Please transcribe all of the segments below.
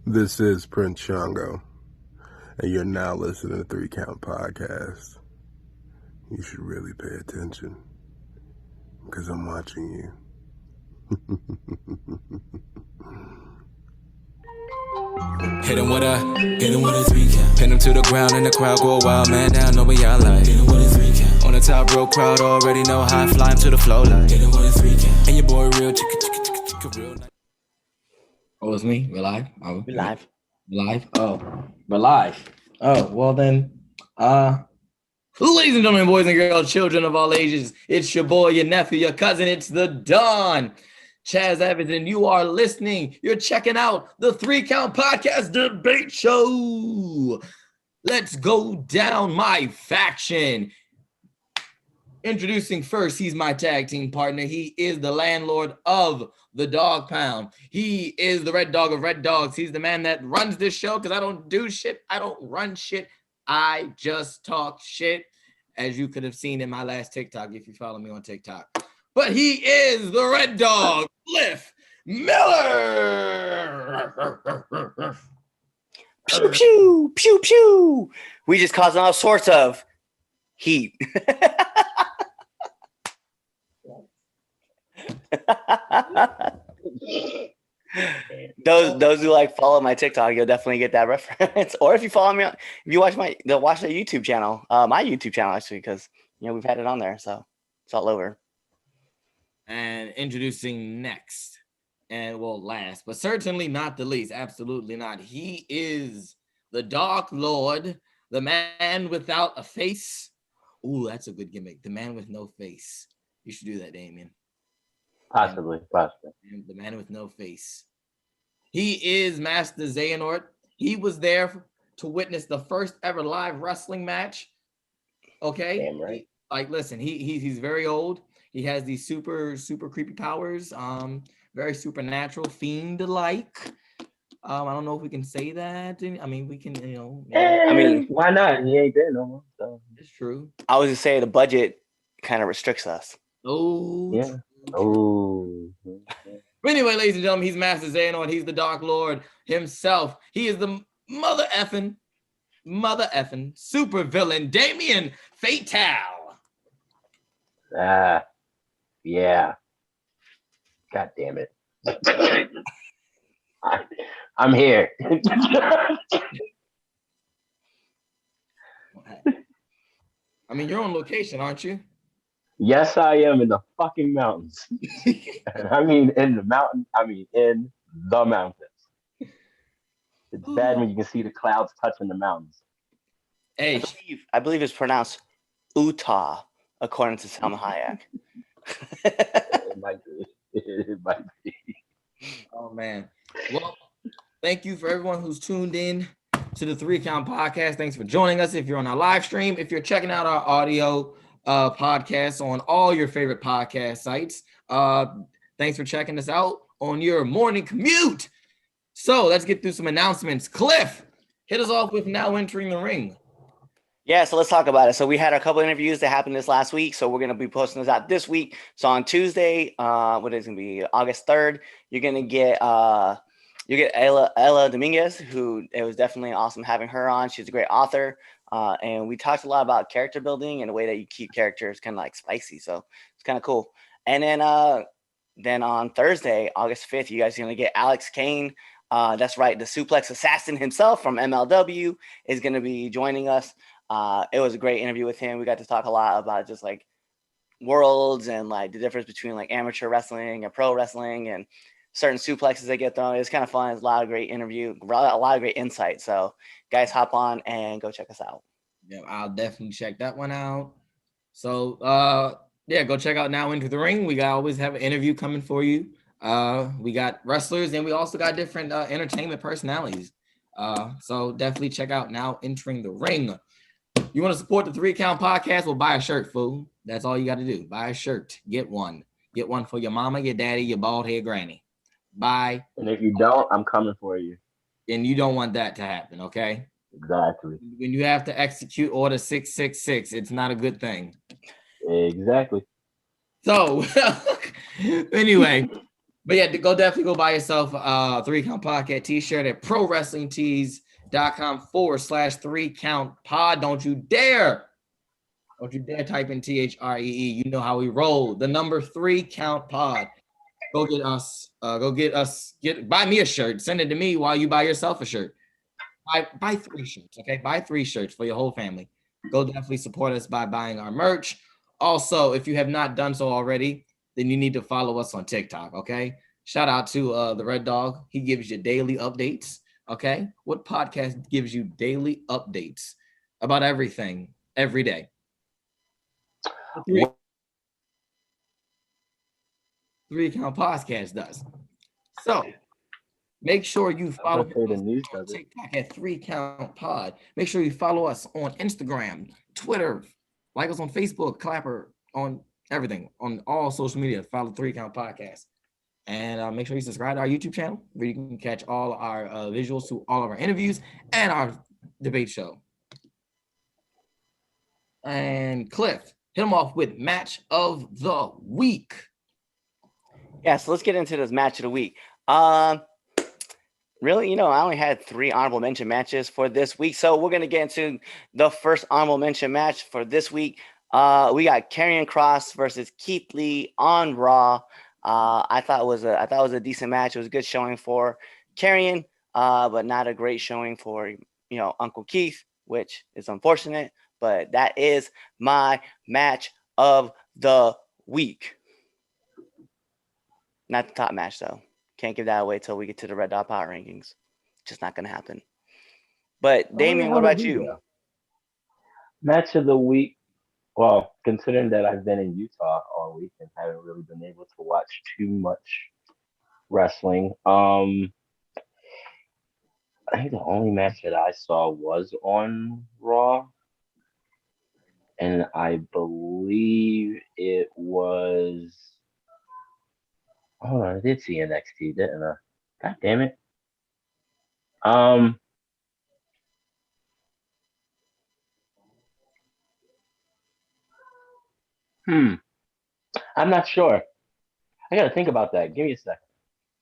This is Prince Shango, and you're now listening to 3 Count Podcast. You should really pay attention, because I'm watching you. Hit him with a 3 count. Pin him to the ground and the crowd go wild, man down, know what y'all like. Hit him with a 3 count. On the top row, crowd already know how I fly him to the flow like. Hit him with a 3 count. And your boy real chicka real nice. Oh, it's me. We're live. We're live. We're live. Oh, we're live. Oh, well then. Ladies and gentlemen, boys and girls, children of all ages, it's your boy, your nephew, your cousin. It's the Don, Chaz Evans, and you are listening. You're checking out the 3 Count Podcast Debate Show. Let's go down my faction. Introducing first, he's my tag team partner. He is the landlord of the Dog Pound. He is the Red Dog of Red Dogs. He's the man that runs this show because I don't do shit. I don't run shit. I just talk shit, as you could have seen in my last TikTok if you follow me on TikTok. But he is the Red Dog, Cliff Miller. Pew, pew, pew, pew. We just caused all sorts of heat. those who like follow my TikTok, you'll definitely get that reference. Or if you follow me, if you watch the YouTube channel, my YouTube channel actually, because we've had it on there, so it's all over. And introducing next, and well, last, but certainly not the least, absolutely not. He is the Dark Lord, the man without a face. Ooh, that's a good gimmick. The man with no face. You should do that, Damien. Possibly. The man with no face. He is Master Xehanort. He was there to witness the first ever live wrestling match. Okay. Damn right. Like, listen, he's very old. He has these super creepy powers. Very supernatural, fiend-like. I don't know if we can say that. I mean, we can, I mean, why not? He ain't there no more. So. It's true. I was just saying the budget kind of restricts us. Oh, yeah. Oh. But anyway, ladies and gentlemen, he's Master Xehanort. He's the Dark Lord himself. He is the mother effing super villain, Damien Fatal. Yeah. God damn it. I'm here. I mean, you're on location, aren't you? Yes, I am in the fucking mountains. And I mean in the mountain. I mean in the mountains. It's bad when you can see the clouds touching the mountains. Hey, I believe it's pronounced Utah, according to Salma Hayek. It might be. It might be. Oh man. Well, thank you for everyone who's tuned in to the 3 Count Podcast. Thanks for joining us. If you're on our live stream, if you're checking out our audio podcasts on all your favorite podcast sites, thanks for checking us out on your morning commute. So let's get through some announcements. Cliff, hit us off with now entering the ring. Yeah, so let's talk about it. So we had a couple interviews that happened this last week, so we're going to be posting this out this week. So on Tuesday, what is going to be August 3rd, you're going to get Ella Dominguez, who it was definitely awesome having her on. She's a great author. And we talked a lot about character building and the way that you keep characters kind of like spicy. So it's kind of cool. And then on Thursday, August 5th, you guys are going to get Alex Kane. That's right. The suplex assassin himself from MLW is going to be joining us. It was a great interview with him. We got to talk a lot about just like worlds and like the difference between like amateur wrestling and pro wrestling and certain suplexes that get thrown. It's kind of fun. It's a lot of great interview, a lot of great insight. So guys, hop on and go check us out. Yeah, I'll definitely check that one out. So go check out Now Into the Ring. We always have an interview coming for you. We got wrestlers and we also got different entertainment personalities. So definitely check out Now Entering the Ring. You want to support the 3 Count Podcast? Well, buy a shirt, fool. That's all you got to do. Buy a shirt. Get one. Get one for your mama, your daddy, your bald head granny. Buy. And if you don't, I'm coming for you. And you don't want that to happen, okay? Exactly. When you have to execute order 666, it's not a good thing. Exactly. So, anyway, But yeah, go definitely go buy yourself a 3 Count Podcast t-shirt at prowrestlingtees.com/3 Count Pod. Don't you dare type in THREE. You know how we roll. The number 3 Count Pod. Go get us. Buy me a shirt. Send it to me while you buy yourself a shirt. Buy 3 shirts. Okay, buy 3 shirts for your whole family. Go definitely support us by buying our merch. Also, if you have not done so already, then you need to follow us on TikTok. Okay. Shout out to the Red Dog. He gives you daily updates. Okay. What podcast gives you daily updates about everything every day? 3 Count Podcast does. So make sure you follow us on TikTok at 3 Count Pod. Make sure you follow us on Instagram, Twitter, like us on Facebook, Clapper, on everything, on all social media. Follow 3 Count Podcast. And make sure you subscribe to our YouTube channel where you can catch all our visuals to all of our interviews and our debate show. And Cliff, hit them off with match of the week. Yeah, so let's get into this match of the week. Really, I only had 3 honorable mention matches for this week. So we're going to get into the first honorable mention match for this week. We got Karrion Kross versus Keith Lee on Raw. I thought it was a decent match. It was a good showing for Karrion, but not a great showing for Uncle Keith, which is unfortunate. But that is my match of the week. Not the top match though. Can't give that away till we get to the Red Dot Power Rankings. Just not gonna happen. But Damien, what about you? Match of the week. Well, considering that I've been in Utah all week and haven't really been able to watch too much wrestling, I think the only match that I saw was on Raw, and I believe it was. Oh, I did see NXT, didn't I? God damn it. I'm not sure. I gotta think about that. Give me a second.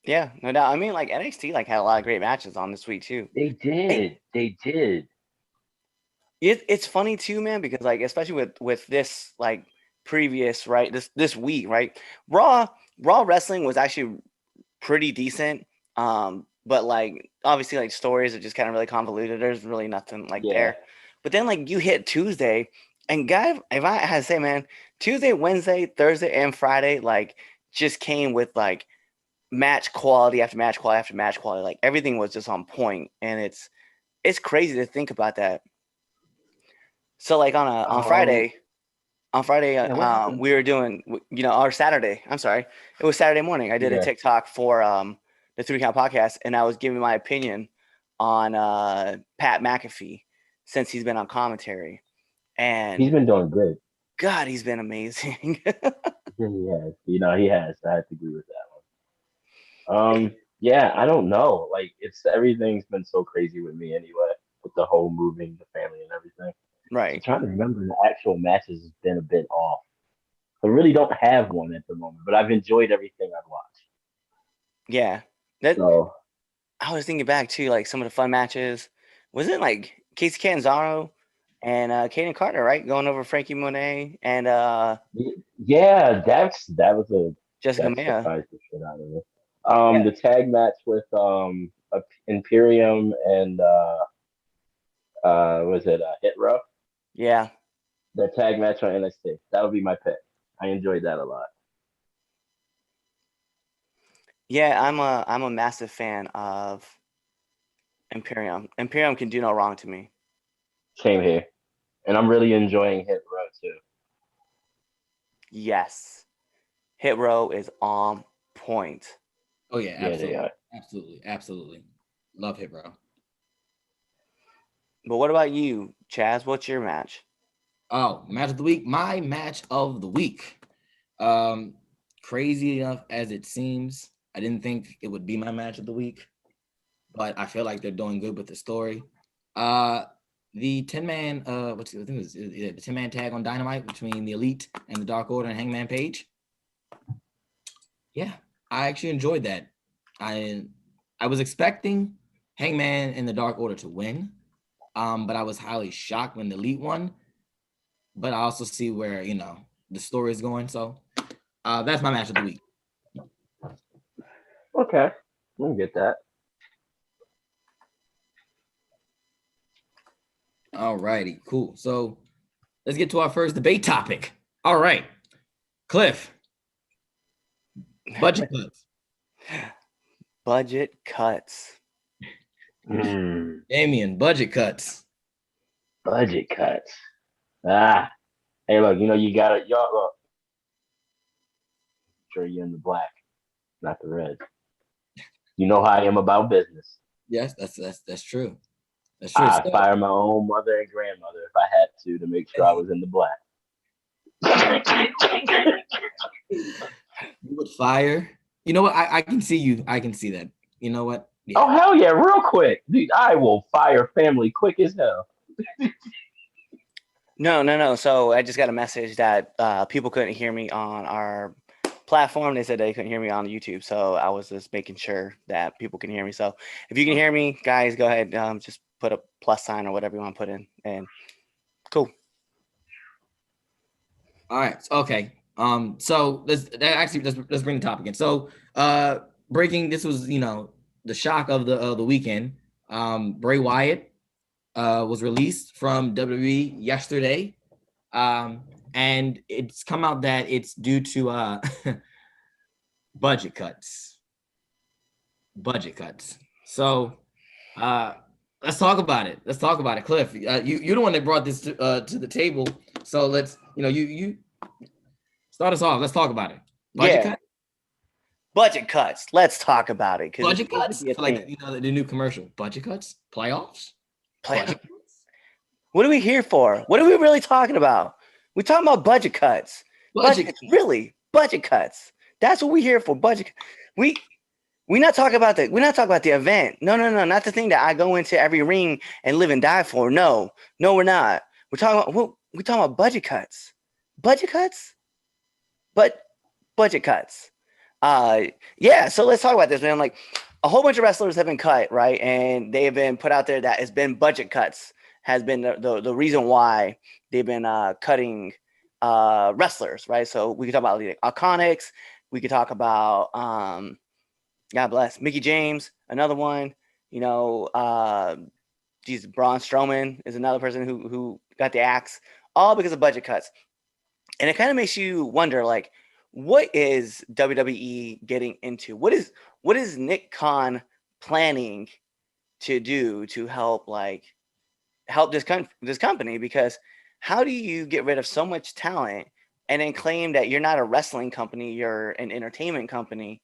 Yeah, no doubt. I mean, like NXT had a lot of great matches on this week too. They did. They did. It's funny too, man, because especially with this previous this week, right? Raw wrestling was actually pretty decent. But obviously stories are just kind of really convoluted. There's really nothing there. But then you hit Tuesday, and guy, if I had to say, man, Tuesday, Wednesday, Thursday, and Friday just came with match quality after match quality after match quality. Everything was just on point, and it's crazy to think about that. So on Friday, we were doing our Saturday. I'm sorry, it was Saturday morning. I did a TikTok for the 3 Count Podcast, and I was giving my opinion on Pat McAfee since he's been on commentary, and he's been doing good. God, he's been amazing. He has. He has. I have to agree with that one. Yeah, I don't know. Everything's been so crazy with me anyway, with the whole moving, the family, and everything. Right. I'm trying to remember the actual matches has been a bit off. I really don't have one at the moment, but I've enjoyed everything I've watched. Yeah. I was thinking back to some of the fun matches. Wasn't Casey Catanzaro and Kaden Carter, right? Going over Frankie Monet and yeah, that was a Jessica Maya. Surprised the shit out of it. The tag match with Imperium and was it Hit Row? Yeah. The tag match on NXT. That would be my pick. I enjoyed that a lot. Yeah, I'm a massive fan of Imperium. Imperium can do no wrong to me. Same here. And I'm really enjoying Hit Row too. Yes. Hit Row is on point. Oh yeah, absolutely. They are. Absolutely. Love Hit Row. But what about you, Chaz? What's your match? Oh, match of the week. My match of the week. Crazy enough as it seems, I didn't think it would be my match of the week, but I feel like they're doing good with the story. The 10-man, I think it was the 10-man tag on Dynamite between the Elite and the Dark Order and Hangman Page. Yeah, I actually enjoyed that. I I was expecting Hangman and the Dark Order to win, but I was highly shocked when the Elite won. But I also see where the story is going. So that's my match of the week. Okay, I get that. All righty, cool. So let's get to our first debate topic. All right, Cliff, budget cuts. Budget cuts. Damien, budget cuts. Budget cuts. Ah, hey, look, you gotta y'all look. Sure, you're in the black, not the red. You know how I am about business. Yes, that's true. That's true. I So, fire my own mother and grandmother if I had to make sure I was in the black. you would fire. You know what? I can see you. I can see that. You know what? Yeah. Oh hell yeah, real quick, dude! I will fire family quick as hell. No. So I just got a message that people couldn't hear me on our platform. They said they couldn't hear me on YouTube. So I was just making sure that people can hear me. So if you can hear me, guys, go ahead. Just put a plus sign or whatever you want to put in. And cool. All right. Okay. So let's bring the topic in. So breaking this was the shock of the weekend. Bray Wyatt was released from WWE yesterday. And it's come out that it's due to budget cuts. Budget cuts. So let's talk about it. Let's talk about it. Cliff, you're the one that brought this to the table. So let's you start us off. Let's talk about it. Budget cuts. Budget cuts. Let's talk about it. Budget cuts. Like the new commercial. Budget cuts. Playoffs. Budget cuts. What are we here for? What are we really talking about? We're talking about budget cuts. Budget cuts. That's what we're here for. Budget. We're not talking about the. We're not talking about the event. No. Not the thing that I go into every ring and live and die for. No, we're not. We're talking about budget cuts. Budget cuts. But budget cuts. Yeah. So let's talk about this, man. Like a whole bunch of wrestlers have been cut, right? And they have been put out there that has been budget cuts. Has been the reason why they've been cutting wrestlers, right? So we could talk about the Iconics. We could talk about God bless Mickey James, another one. Braun Strowman is another person who got the axe, all because of budget cuts. And it kind of makes you wonder, like, what is WWE getting into? What is Nick Khan planning to do to help this company? Because how do you get rid of so much talent and then claim that you're not a wrestling company, you're an entertainment company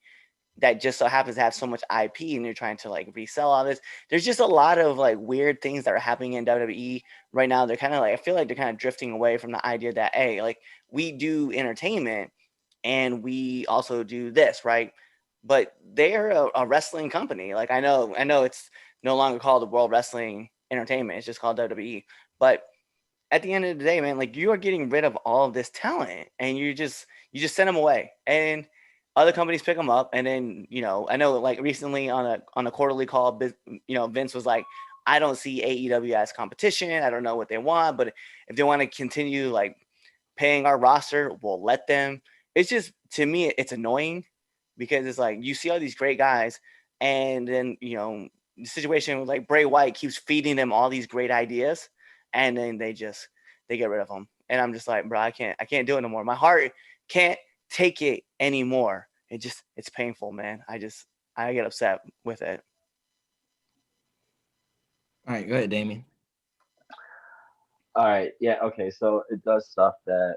that just so happens to have so much IP and you're trying to resell all this? There's just a lot of weird things that are happening in WWE right now. They're kind of I feel like they're kind of drifting away from the idea that, hey, we do entertainment and we also do this, right? But they're a wrestling company. I know it's no longer called the World Wrestling Entertainment. It's just called WWE. But at the end of the day, man, you are getting rid of all of this talent and you just send them away. And other companies pick them up, and then I know recently on a quarterly call, Vince was like, I don't see AEW as competition. I don't know what they want, but if they want to continue paying our roster, we'll let them. It's just, to me, it's annoying because it's you see all these great guys, and then the situation with Bray Wyatt keeps feeding them all these great ideas, and then they get rid of them, and I'm just like, bro, I can't do it no more. My heart can't take it anymore. It's painful, man. I get upset with it. All right, go ahead, Damien. All right, yeah, okay. So it does stuff that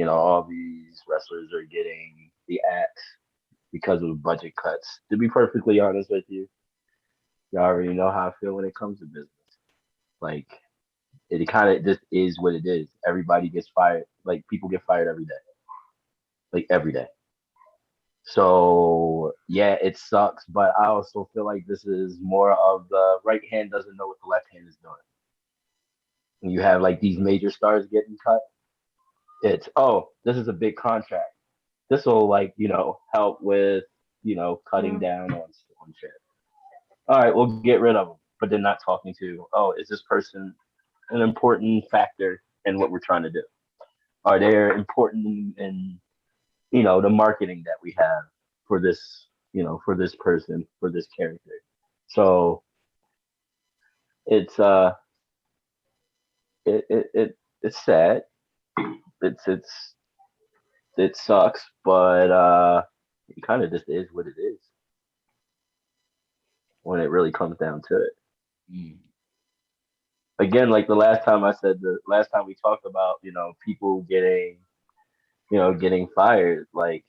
all these wrestlers are getting the axe because of budget cuts. To be perfectly honest with you, y'all already know how I feel when it comes to business. It kind of just is what it is. Everybody gets fired. People get fired every day. Every day. So yeah, it sucks, but I also feel like this is more of the right hand doesn't know what the left hand is doing. When you have these major stars getting cut, it's this is a big contract. this will like, help with, cutting down on shit. All right, we'll get rid of them, but they're not talking to, oh, is this person an important factor in what we're trying to do? Are they important in the marketing that we have for this, for this person, for this character? So it's it's sad. It's it sucks, but it kind of just is what it is when it really comes down to it. Mm. Again, like the last time we talked about, people getting fired, like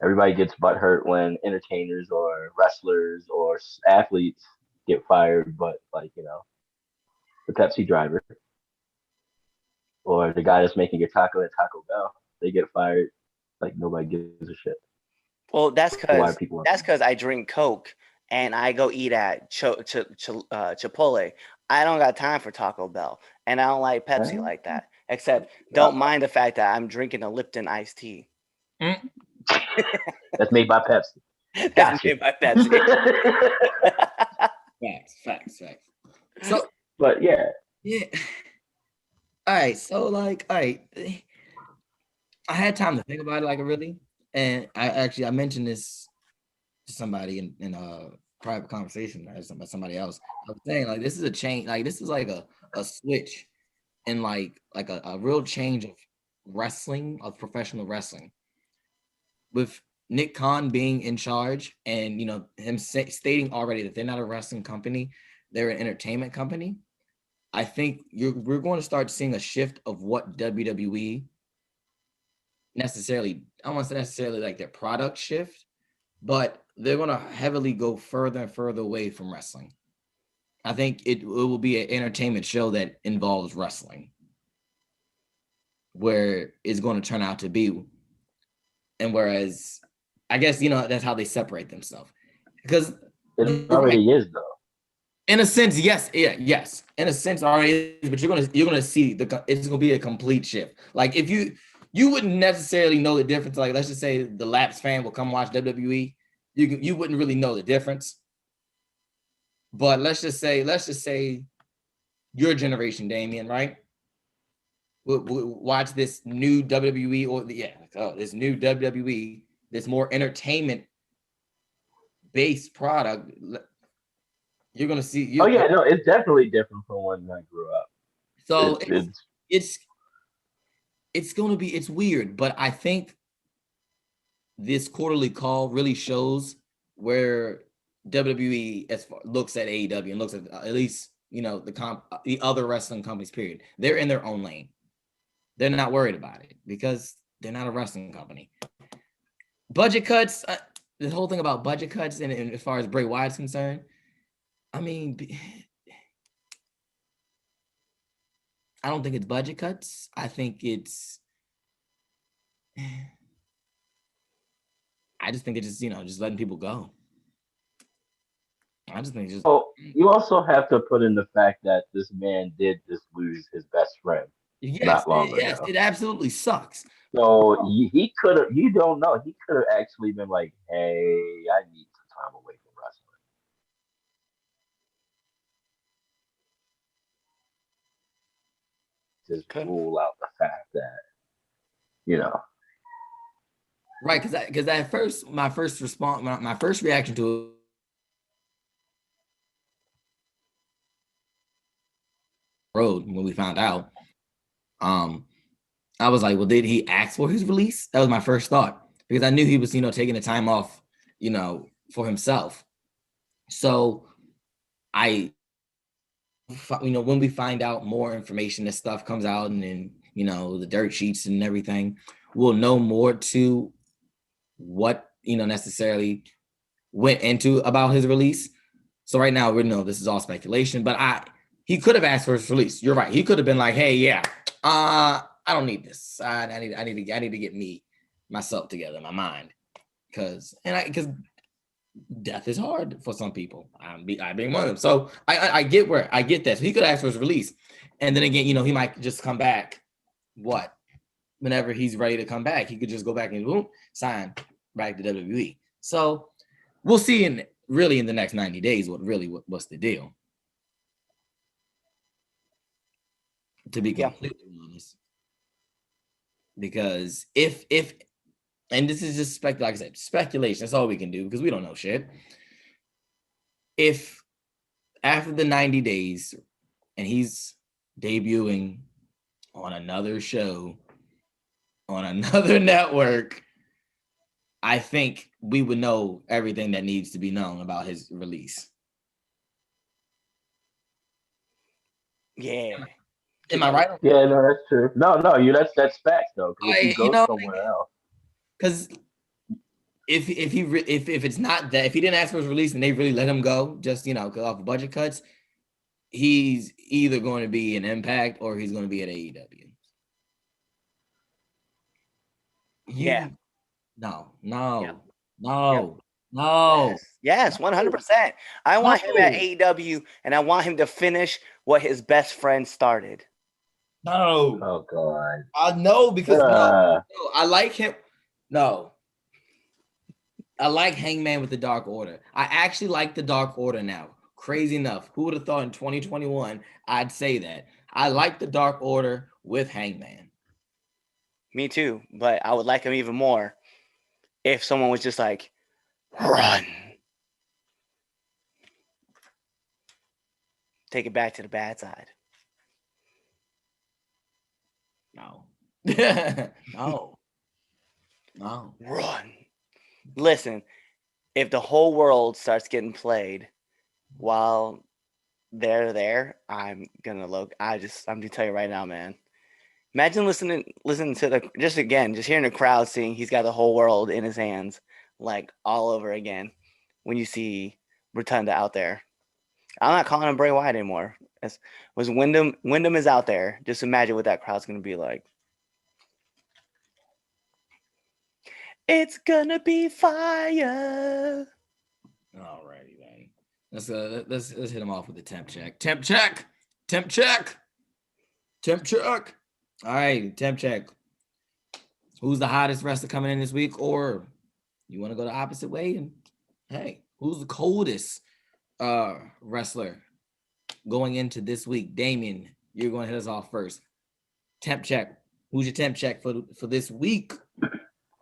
everybody gets butthurt when entertainers or wrestlers or athletes get fired, but like, the Pepsi driver or the guy that's making your taco at Taco Bell, they get fired. Like nobody gives a shit. Well, that's So why are because people? I drink Coke and I go eat at Chipotle. I don't got time for Taco Bell, and I don't like Pepsi like that. Except, don't mind the fact that I'm drinking a Lipton iced tea. That's made by Pepsi. That's Gotcha. made by Pepsi. Facts. So, but yeah. All right. So, like, all right. I had time to think about it, like, really, and I mentioned this to somebody in a private conversation or somebody else. I was saying, like, this is a change. Like, this is like a switch in like a real change of wrestling, of professional wrestling, with Nick Khan being in charge and him stating already that they're not a wrestling company, they're an entertainment company. I think we're going to start seeing a shift of what WWE necessarily, I don't want to say necessarily like their product shift, but they're going to heavily go further and further away from wrestling. I think it will be an entertainment show that involves wrestling, where it's going to turn out to be. And whereas, I guess, that's how they separate themselves. Because it already is, though. In a sense, yes. In a sense, already is, but you're gonna see it's gonna be a complete shift. Like if you wouldn't necessarily know the difference. Like let's just say the Laps fan will come watch WWE, you wouldn't really know the difference. But let's just say your generation, Damien, right? We'll watch this new WWE this new WWE, this more entertainment based product. You're gonna see. No, it's definitely different from when I grew up. So it's gonna be, it's weird, but I think this quarterly call really shows where WWE looks at AEW and looks at least the other wrestling companies. Period. They're in their own lane. They're not worried about it because they're not a wrestling company. Budget cuts. The whole thing about budget cuts and as far as Bray Wyatt's concerned. I mean, I don't think it's budget cuts. I think I just think it's just letting people go. I just think it's just. Oh, you also have to put in the fact that this man did just lose his best friend not long ago. Yes, it absolutely sucks. So he could have. You don't know. He could have actually been like, "Hey, I need some time away from wrestling." Just rule out the fact that right, because at first my first response, my first reaction to it road when we found out, I was like, well, did he ask for his release? That was my first thought, because I knew he was taking the time off for himself. So when we find out more information, this stuff comes out, and then the dirt sheets and everything, we'll know more to what necessarily went into about his release. So right now we know this is all speculation, but he could have asked for his release. You're right. He could have been like, hey, yeah, I don't need this. I need to get myself together, my mind, because death is hard for some people. I being one of them. So I get that. So he could ask for his release, and then again, he might just come back. What? whenever he's ready to come back, he could just go back and boom, sign back to WWE. So we'll see in the next 90 days what's the deal. To be completely honest, because if and this is just like I said, speculation. That's all we can do because we don't know shit. If after the 90 days and he's debuting on another show on another network, I think we would know everything that needs to be known about his release. Yeah. Am I right? Yeah, no, that's true. No, that's facts though. Because if he goes somewhere else, because if it's not that, if he didn't ask for his release and they really let him go, just off of budget cuts, he's either going to be in Impact or he's going to be at AEW. Yeah. No. Yes, 100%. I want him at AEW, and I want him to finish what his best friend started. No. Oh God. I know because no, I like him. No. I like Hangman with the Dark Order. I actually like the Dark Order now. Crazy enough. Who would have thought in 2021 I'd say that? I like the Dark Order with Hangman. Me too, but I would like him even more if someone was just like, run. Take it back to the bad side. No. No. Run. Listen, if the whole world starts getting played while they're there, I'm gonna look. I'm gonna tell you right now, man. Imagine listening to just hearing the crowd sing "He's Got the Whole World in His Hands" like all over again when you see Rotunda out there. I'm not calling him Bray Wyatt anymore. Was Wyndham is out there. Just imagine what that crowd's gonna be like. It's gonna be fire. Alrighty, man. Let's hit him off with the temp check. Temp check. All right, temp check. Who's the hottest wrestler coming in this week? Or you want to go the opposite way? And hey, who's the coldest wrestler going into this week? Damien, you're going to hit us off first. Temp check. Who's your temp check for this week?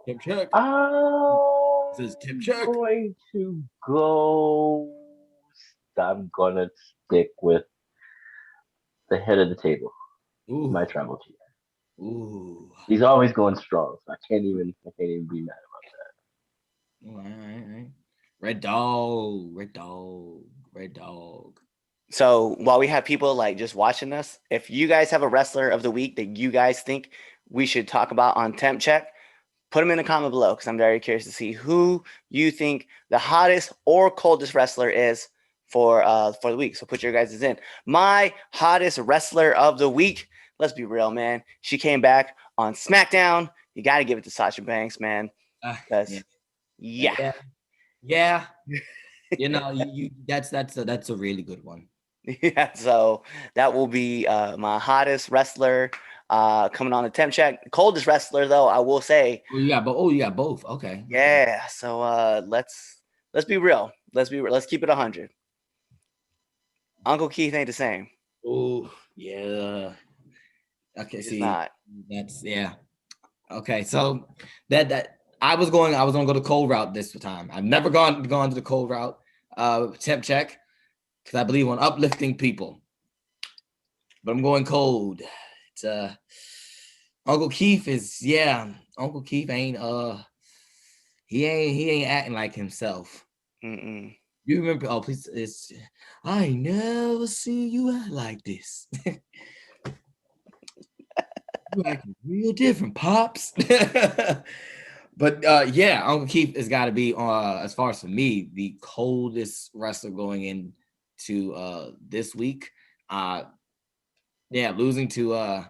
Temp check. This is temp check. I'm gonna stick with the head of the table. Ooh. My tribal chief. Ooh. He's always going strong, so I can't even be mad about that. All right. Red dog. So while we have people like just watching us, if you guys have a wrestler of the week that you guys think we should talk about on Temp Check, put them in the comment below because I'm very curious to see who you think the hottest or coldest wrestler is for the week. So put your guys' in. My hottest wrestler of the week, let's be real, man. She came back on SmackDown. You got to give it to Sasha Banks, man. Yeah. That's a really good one. Yeah, so that will be my hottest wrestler coming on the temp check. Coldest wrestler, though, I will say. You got both. Okay. Yeah. So let's be real. Let's keep it 100. Uncle Keith ain't the same. Oh yeah. Okay. He's not. That's Okay. So that I was going to go the cold route this time. I've never gone to the cold route. Temp check. Because I believe on uplifting people. But I'm going cold. It's Uncle Keith Uncle Keith ain't he ain't acting like himself. Mm-mm. You remember? Oh, please! It's I never see you act like this. You acting real different, pops. But Uncle Keith has got to be as far as for me the coldest wrestler going into this week. Losing to I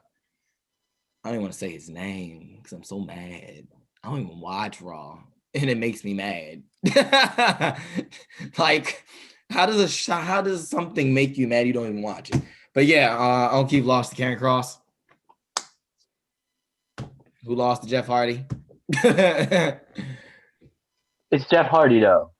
don't even want to say his name because I'm so mad. I don't even watch Raw, and it makes me mad. Like, how does something make you mad you don't even watch it? But Uncle Keith lost to Karen Cross. Who lost to Jeff Hardy? It's Jeff Hardy though.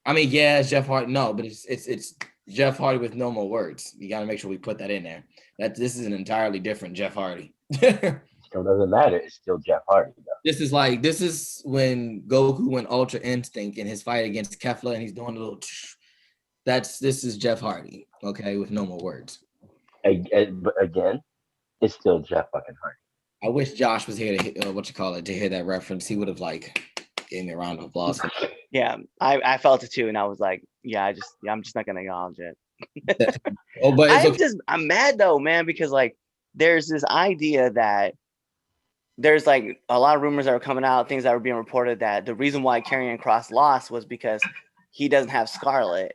I mean, yeah, it's Jeff Hardy. No, but it's Jeff Hardy with no more words. You got to make sure we put that in there. That this is an entirely different Jeff Hardy. Still doesn't matter. It's still Jeff Hardy though. This is when Goku went Ultra Instinct in his fight against Kefla, and he's doing a little. This is Jeff Hardy, okay, with no more words. But again, it's still Jeff fucking Hardy. I wish Josh was here to to hear that reference. He would have gave me a round of applause. Yeah, I felt it too, and I was like, I'm just not gonna acknowledge it. But I'm mad though, man, because there's this idea that there's a lot of rumors that were coming out, things that were being reported that the reason why Karrion Kross lost was because he doesn't have Scarlet,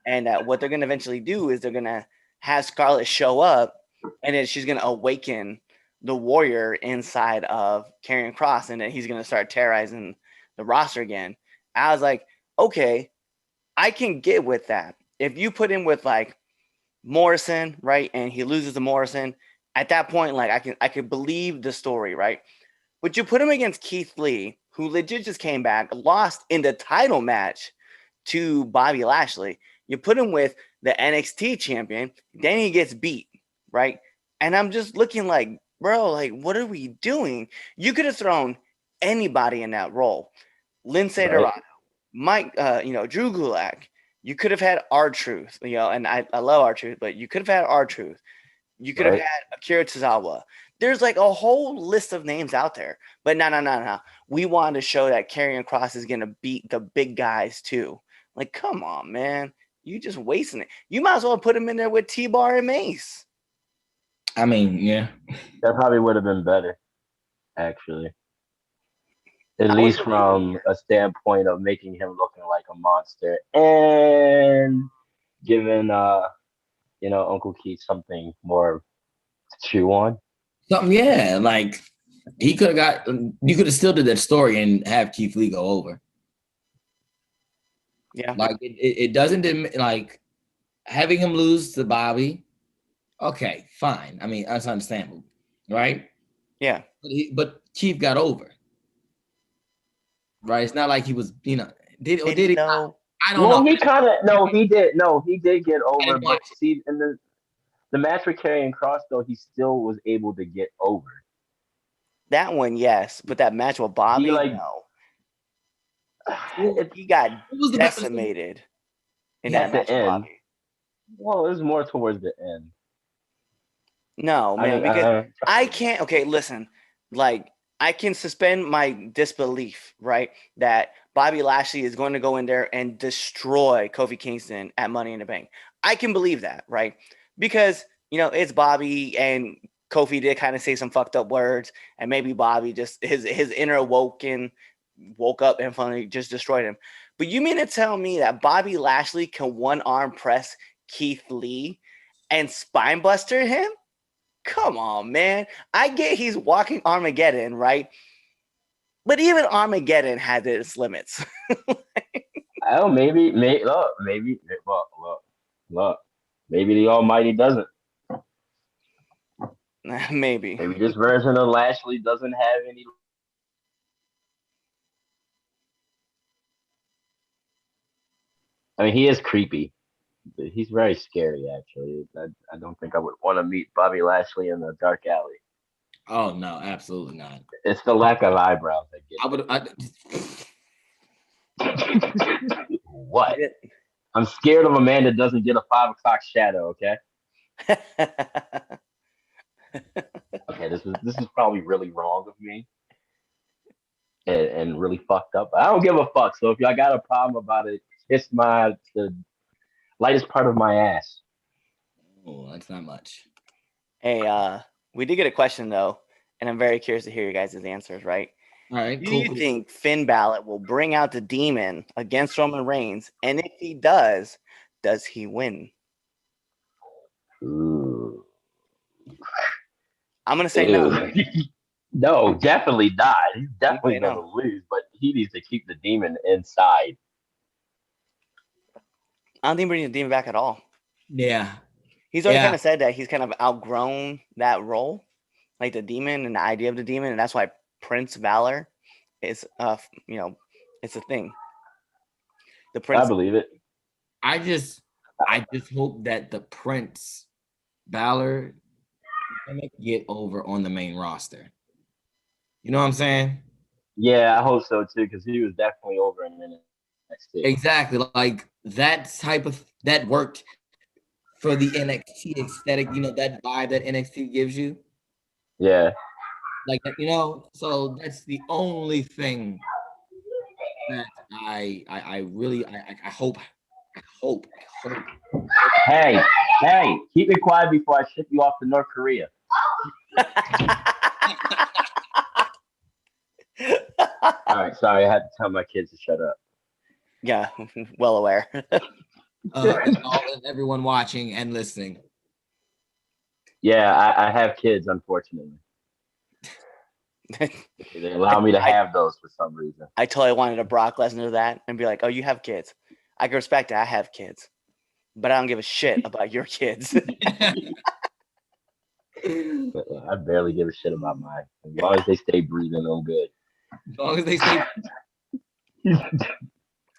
and that what they're gonna eventually do is they're gonna have Scarlet show up, and then she's gonna awaken the warrior inside of Karrion Kross, and then he's gonna start terrorizing the roster again. I was like, okay, I can get with that. If you put him with Morrison, right, and he loses to Morrison, at that point, I can believe the story, right? But you put him against Keith Lee, who legit just came back, lost in the title match to Bobby Lashley. You put him with the NXT champion, then he gets beat, right? And I'm just looking bro, what are we doing? You could have thrown anybody in that role. Lindsay Dorado, Mike, Drew Gulak. You could have had R-Truth, and I love R-Truth, but you could have had R-Truth. You could have had Akira Tozawa. There's a whole list of names out there. But no. We wanted to show that Karrion Kross is going to beat the big guys too. Come on, man. You just wasting it. You might as well put him in there with T-Bar and Mace. I mean, yeah. That probably would have been better, actually. At least from a standpoint of making him looking like a monster and giving Uncle Keith something more to chew on. Something, yeah. He could have you could have still did that story and have Keith Lee go over. Yeah. It doesn't having him lose to Bobby. Okay, fine. I mean, that's understandable, right? Yeah. But Keith got over. Right, it's not like he was, did he? No. I don't know. He did get over. But see, in the match with Karrion Kross, though, he still was able to get over. That one, yes, but that match with Bobby, no. He got decimated in that match with Bobby. Well, it was more towards the end. No, man, because I can't. Okay, listen, I can suspend my disbelief, right, that Bobby Lashley is going to go in there and destroy Kofi Kingston at Money in the Bank. I can believe that, right? Because, it's Bobby, and Kofi did kind of say some fucked up words, and maybe Bobby just, his inner woke up and finally just destroyed him. But you mean to tell me that Bobby Lashley can one-arm press Keith Lee and spinebuster him? Come on, man. I get he's walking Armageddon, right? But even Armageddon has its limits. Look. Maybe the Almighty doesn't. Maybe. Maybe this version of Lashley doesn't have any. I mean, he is creepy. He's very scary, actually. I don't think I would want to meet Bobby Lashley in the dark alley. Oh no, absolutely not. It's the lack of eyebrows that What? I'm scared of a man that doesn't get a 5 o'clock shadow. Okay. Okay, this is probably really wrong of me, and really fucked up. I don't give a fuck. So if y'all got a problem about it, kiss the lightest part of my ass. Oh, that's not much. Hey, we did get a question though, and I'm very curious to hear you guys' answers, right? All right. Do you think Finn Balor will bring out the demon against Roman Reigns? And if he does he win? Ooh. I'm gonna say no. No, definitely not. He's definitely gonna lose, but he needs to keep the demon inside. I don't think bringing the demon back at all. Yeah. He's already kind of said that he's kind of outgrown that role, like the demon and the idea of the demon, and that's why Prince Valor is it's a thing. The I Prince. believe it. I just hope that the Prince Balor gonna get over on the main roster. You know what I'm saying? Yeah, I hope so too, because he was definitely over in NXT. Exactly. Like that type of that worked for the NXT aesthetic, that vibe that NXT gives you. Yeah. Like that, so that's the only thing that I really I hope. Hey, keep it quiet before I ship you off to North Korea. All right, sorry, I had to tell my kids to shut up. Yeah, well aware. And everyone watching and listening. Yeah, I have kids, unfortunately. They allow me to have those for some reason. I totally wanted a Brock Lesnar that and be like, oh, you have kids. I can respect it. I have kids. But I don't give a shit about your kids. I barely give a shit about mine. As long as they stay breathing, I'm good. As long as they stay.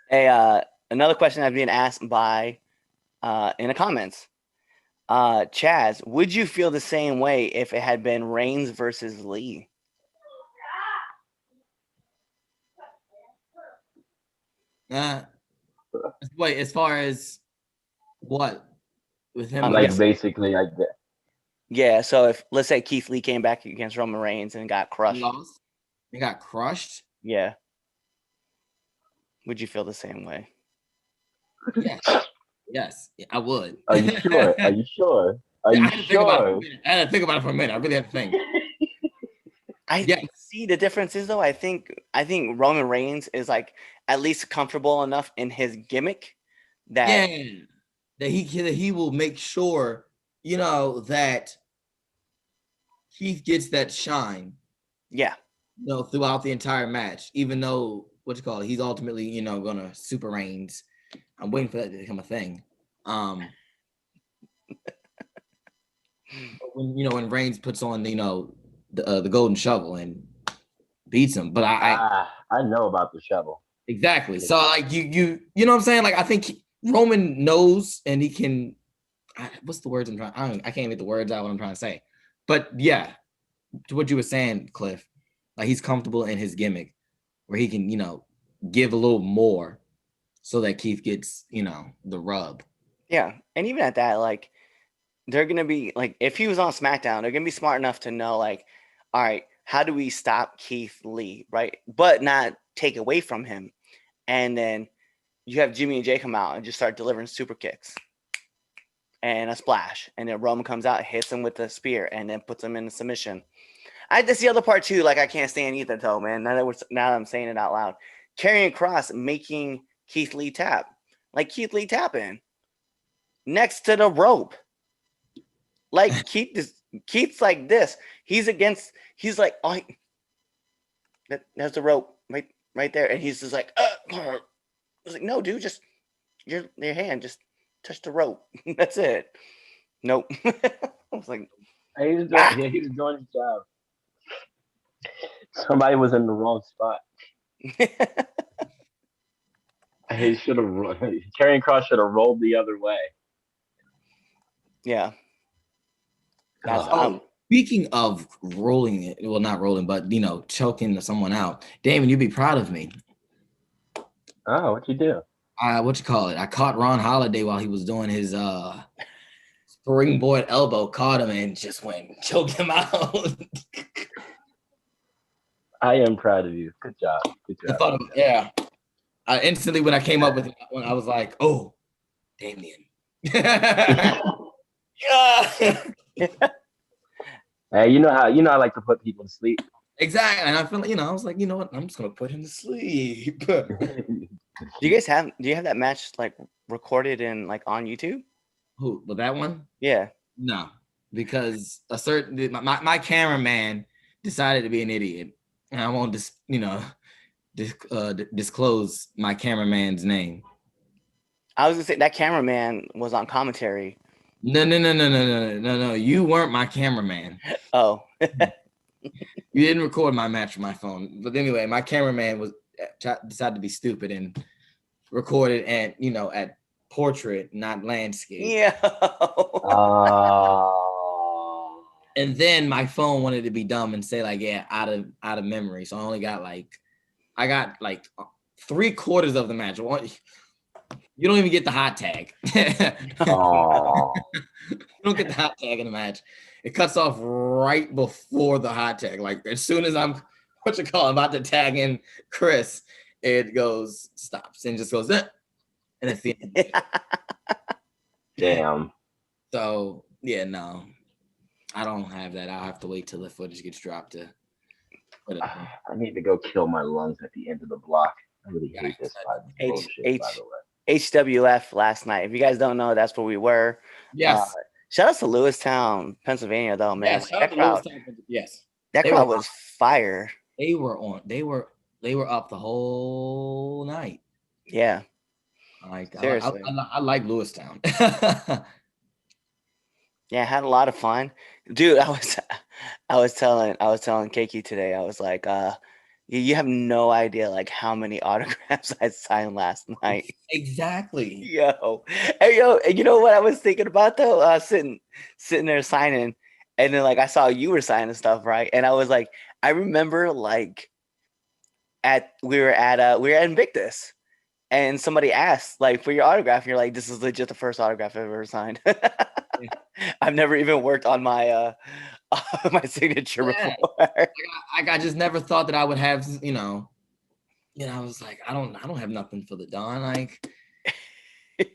Hey, another question I've been asked by in the comments. Chaz, would you feel the same way if it had been Reigns versus Lee? Wait, as far as what with him? Like basically like that. Yeah, so if let's say Keith Lee came back against Roman Reigns and got crushed. He got crushed? Yeah. Would you feel the same way? Yes, I would. Are you sure? Are you sure? Are you sure? I had to think about it for a minute. I really had to think. I see the differences though. I think Roman Reigns is like at least comfortable enough in his gimmick that he will make sure that Keith gets that shine. Yeah. Throughout the entire match, even though he's ultimately gonna super Reigns. I'm waiting for that to become a thing. When Reigns puts on the golden shovel and beats him, but I know about the shovel. Exactly. So like you know what I'm saying? Like I think Roman knows and he can. What's the words I'm trying? I can't get the words out what I'm trying to say. But yeah, to what you were saying, Cliff, like he's comfortable in his gimmick where he can give a little more so that Keith gets the rub. Yeah, and even at that, like they're gonna be like if he was on SmackDown, they're gonna be smart enough to know like, all right, how do we stop Keith Lee, right? But not take away from him. And then you have Jimmy and Jay come out and just start delivering super kicks and a splash. And then Roman comes out, hits him with the spear, and then puts him in the submission. That's the other part too. Like I can't stand either though, man. Now that I'm saying it out loud. Karrion Kross making Keith Lee tap. Like Keith Lee tapping next to the rope. Like Keith's like this. He's like, oh, there's the rope right there. And he's just like, I was like, no, dude, just your hand, just touch the rope. That's it. Nope. I was like, he was doing his job. Somebody was in the wrong spot. He should have. Karrion Kross should have rolled the other way. Yeah. Speaking of rolling it, well, not rolling, but choking someone out. Damon, you'd be proud of me. Oh, what'd you do? I caught Ron Holiday while he was doing his springboard elbow, caught him and just choked him out. I am proud of you. Good job. Yeah. Instantly when I came up with it, I was like, oh, Damien. Yeah. Hey, you know I like to put people to sleep. Exactly. And I feel like, I was like, you know what? I'm just gonna put him to sleep. Do you have that match like recorded in like on YouTube? Who? But that one? Yeah. No, because my cameraman decided to be an idiot, and I won't disclose my cameraman's name. I was gonna say that cameraman was on commentary. No. You weren't my cameraman. Oh. You didn't record my match with my phone, but anyway, my cameraman decided to be stupid and recorded at at portrait, not landscape. Yeah. And then my phone wanted to be dumb and say like, yeah, out of memory. So I only got like 3/4 of the match. You don't even get the hot tag. Oh, You don't get the hot tag in the match. It cuts off right before the hot tag. Like as soon as I'm about to tag in Chris, it stops and just goes, and it's the end. damn. So yeah, no, I don't have that. I'll have to wait till the footage gets dropped to put it. I need to go kill my lungs at the end of the block. I really hate this bullshit, by the way. HWF last night. If you guys don't know, that's where we were. Yes. Shout out to Lewistown, Pennsylvania, though, man. Yes, shout out to Lewistown. Yes. That crowd was fire. They were up the whole night. Yeah. Like seriously. I like Lewistown. Yeah, I had a lot of fun. Dude, I was telling Keiki today, I was like, you have no idea like how many autographs I signed last night. Exactly. Yo, and you know what I was thinking about though? Sitting there signing, and then like I saw you were signing stuff, right? And I was like, I remember like we were at Invictus, and somebody asked like for your autograph, and you're like, this is legit the first autograph I've ever signed. I've never even worked on my my signature before. I just never thought that I would have, I was like, I don't have nothing for the Don. Like you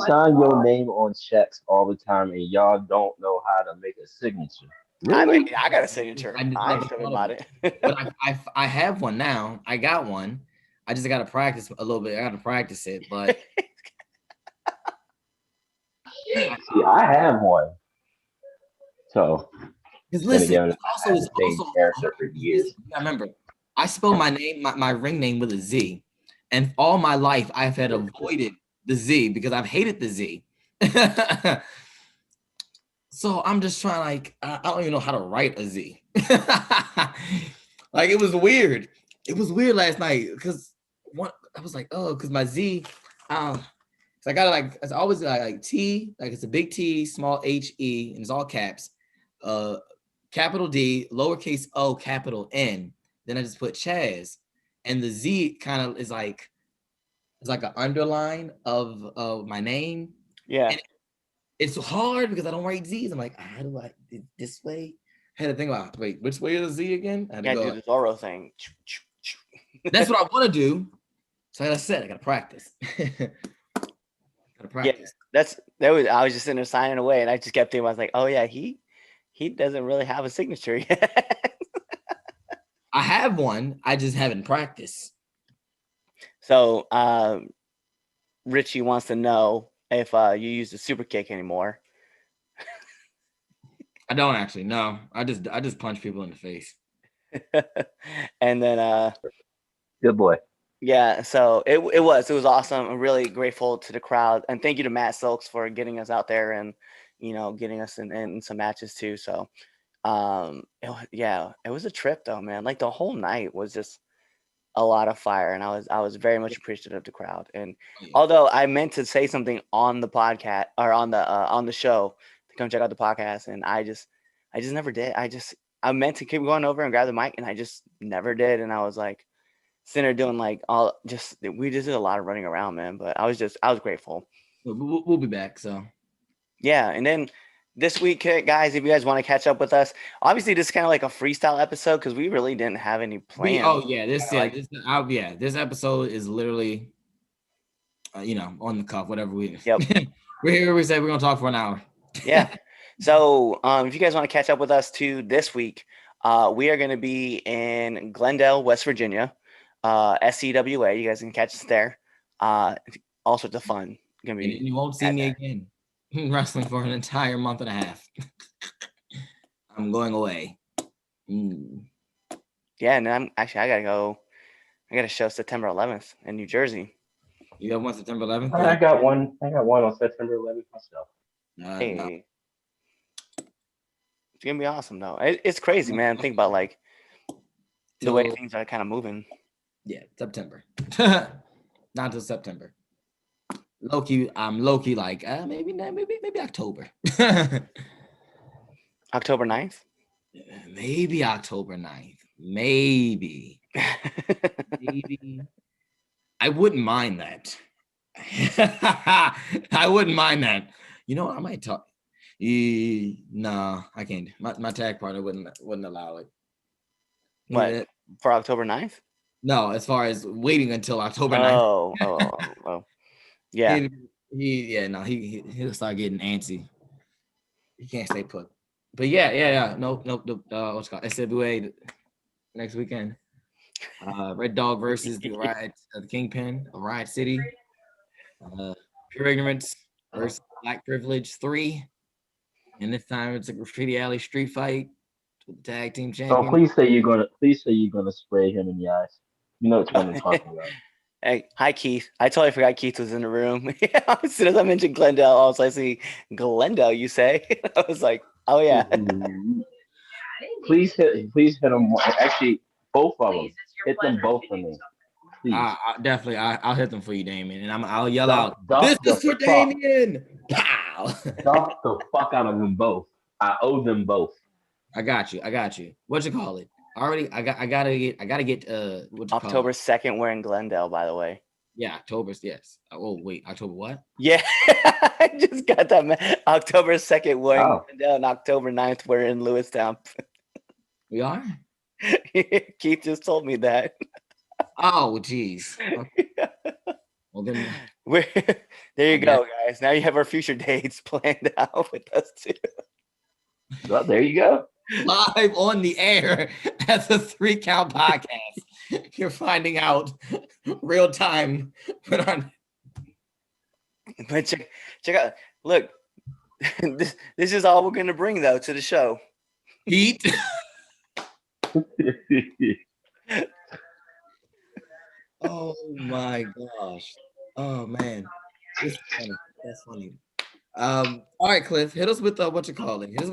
sign your name on checks all the time, and y'all don't know how to make a signature. Really? I got a signature. I ain't talking about it. But I have one now. I got one. I just got to practice a little bit. I got to practice it, but. See, I have one. So, because listen, also character for years. I remember, I spelled my name, my ring name with a Z, and all my life I've had avoided the Z because I've hated the Z. So I'm just trying, like, I don't even know how to write a Z. Like it was weird. It was weird last night because I was like, oh, because my Z. So I got like it's always like T, like it's a big T, small H-E, and it's all caps. Capital D, lowercase O, capital N. Then I just put Chaz, and the Z kind of is like it's like an underline of my name. Yeah, and it's hard because I don't write Z's. I'm like, how do I this way? I had to think about which way is the Z again? I had to do the Zorro thing. That's what I want to do. So like I said, I gotta practice. Yeah, I was just sitting there signing away, and I just kept thinking, I was like, oh yeah, he doesn't really have a signature yet. I have one, I just haven't practiced. So Richie wants to know if you use the super kick anymore. I don't actually, no. I just punch people in the face. And then good boy. Yeah, so it was awesome. I'm really grateful to the crowd, and thank you to Matt Silks for getting us out there and getting us in some matches too. So it was a trip though, man. Like the whole night was just a lot of fire, and I was very much appreciative of the crowd. And although I meant to say something on the podcast or on the show to come check out the podcast, and I just never did. I meant to keep going over and grab the mic, and I just never did. And I was like sitting there doing like we just did a lot of running around, man. But I was grateful. We'll be back. So yeah, and then this week, guys, if you guys want to catch up with us, obviously this is kind of like a freestyle episode because we really didn't have any plans. This episode is literally, on the cuff, whatever we. Yep. We're here. We said we're gonna talk for an hour. Yeah. So if you guys want to catch up with us too this week, we are going to be in Glendale, West Virginia, SCWA. You guys can catch us there. All sorts of fun. And you won't see me again wrestling for an entire month and a half. I'm going away. Yeah, and I gotta go. I got a show September 11th in New Jersey. You got one September 11th? I got one on September 11th myself. Hey. No. gonna be awesome though. It's crazy, man. Think about like the way things are kind of moving. Yeah, September. Not till September. Loki, I'm Loki like maybe October. October 9th? Maybe October 9th. Maybe. Maybe. I wouldn't mind that. I wouldn't mind that. You know, I might talk. No, I can't. My tag partner wouldn't allow it. What, for October 9th? No, as far as waiting until October 9th. Oh. Yeah. He'll start getting antsy. He can't stay put. But yeah. No. What's it called? SWA next weekend. Red Dog versus the Kingpin of Riot City. Pure Ignorance versus Black Privilege 3. And this time it's a Graffiti Alley street fight with the tag team champion. So please say you're gonna spray him in the eyes. You know what I'm talking about. Hey, hi Keith. I totally forgot Keith was in the room. As soon as I mentioned Glendale, I was like, "See, Glendale, you say?" I was like, "Oh yeah." Please hit him. Actually, both of them. Hit them both for me. Definitely, I'll hit them for you, Damien, and I'll yell Dump out, "This is for Damien!" Pow! Dump the fuck out of them both. I owe them both. I got you. What you call it? Already, I gotta get October 2nd. We're in Glendale, by the way. Yeah, October's yes. Oh wait, October what? Yeah, I just got that. Man. October 2nd, we're in Glendale, and October 9th, we're in Lewistown. We are. Keith just told me that. Oh, geez. Okay. Well then, there you go, guys. Now you have our future dates planned out with us too. Well, there you go. Live on the air at the 3 Count Podcast. You're finding out real time. But check out. Look, this is all we're gonna bring though to the show. Heat. Oh my gosh. Oh man. That's funny. All right, Cliff, hit us with what you call it. Hit us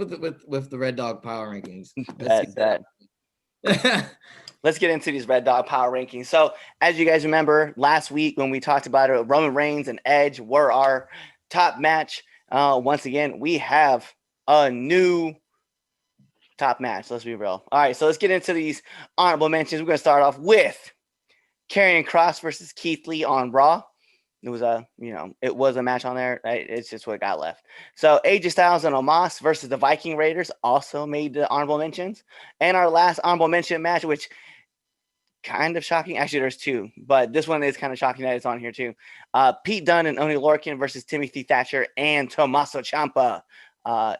with the Red Dog Power Rankings. Let's get into these Red Dog Power Rankings. So, as you guys remember, last week when we talked about it, Roman Reigns and Edge were our top match. Once again, we have a new top match. Let's be real. All right, so let's get into these honorable mentions. We're going to start off with Karrion Kross versus Keith Lee on Raw. It was a match on there. It's just what got left. So AJ Styles and Omos versus the Viking Raiders also made the honorable mentions. And our last honorable mention match, which kind of shocking. Actually, there's two, but this one is kind of shocking that it's on here too. Pete Dunne and Oney Lorcan versus Timothy Thatcher and Tommaso Ciampa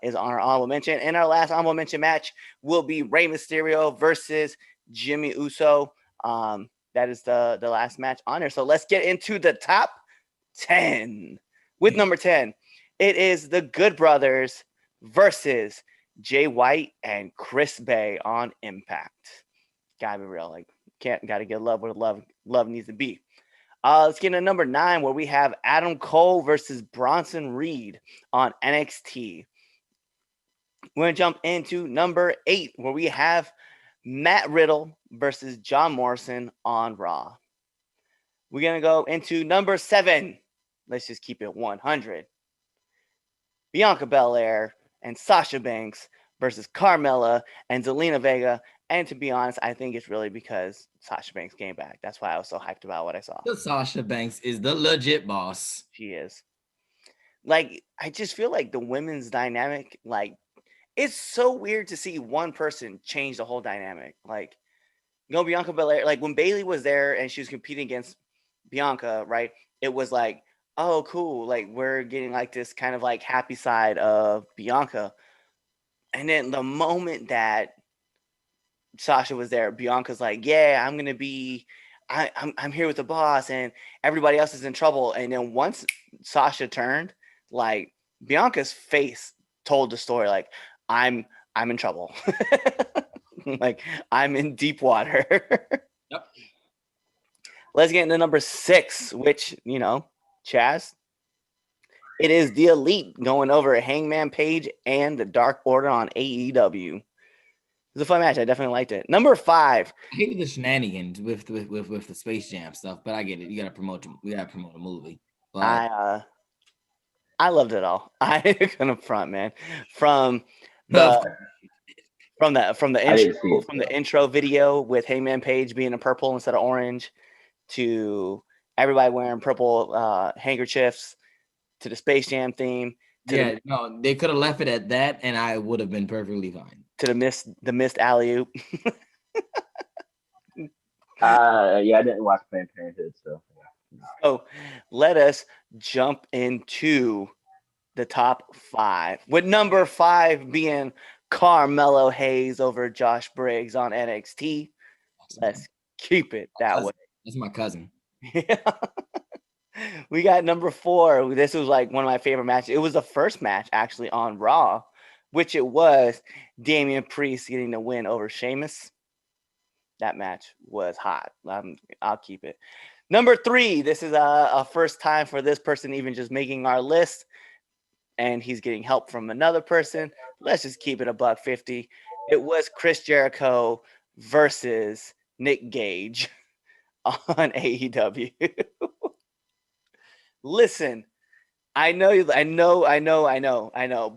is on our honorable mention. And our last honorable mention match will be Rey Mysterio versus Jimmy Uso. That is the last match on there. So let's get into the top 10. With number 10, it is the Good Brothers versus Jay White and Chris Bay on Impact. Gotta be real. Gotta get love where love needs to be. Let's get into number 9, where we have Adam Cole versus Bronson Reed on NXT. We're gonna jump into number 8, where we have Matt Riddle versus John Morrison on Raw. We're going to go into number 7. Let's just keep it 100. Bianca Belair and Sasha Banks versus Carmella and Zelina Vega. And to be honest, I think it's really because Sasha Banks came back. That's why I was so hyped about what I saw. Sasha Banks is the legit boss. She is. I just feel like the women's dynamic, it's so weird to see one person change the whole dynamic. Bianca Belair, when Bayley was there and she was competing against Bianca, right? It was like, oh, cool. We're getting this kind of happy side of Bianca. And then the moment that Sasha was there, Bianca's like, yeah, I'm going to be, I'm here with the boss and everybody else is in trouble. And then once Sasha turned, Bianca's face told the story. I'm in trouble. I'm in deep water. Yep. Let's get into number 6, which, Chaz, It is the Elite going over Hangman Page and the Dark Order on AEW. It was a fun match. I definitely liked it. Number 5. I hated the shenanigans with the Space Jam stuff, but I get it. You gotta promote a movie. But I loved it all. I couldn't front, man. From the I didn't see it. intro video with Hangman Page being in purple instead of orange, to everybody wearing purple handkerchiefs, to the Space Jam theme. No, they could have left it at that, and I would have been perfectly fine. To the missed alley-oop. I didn't watch Planned Parenthood, so. So let us jump into the top 5, with number 5 being Carmelo Hayes over Josh Briggs on NXT. Let's keep it that way. That's my cousin. Yeah. We got number 4. This was like one of my favorite matches. It was the first match actually on Raw, which it was Damian Priest getting the win over Sheamus. That match was hot. I'll keep it. Number 3. This is a first time for this person even just making our list, and he's getting help from another person. Let's just keep it $150. It was Chris Jericho versus Nick Gage on AEW. Listen, I know,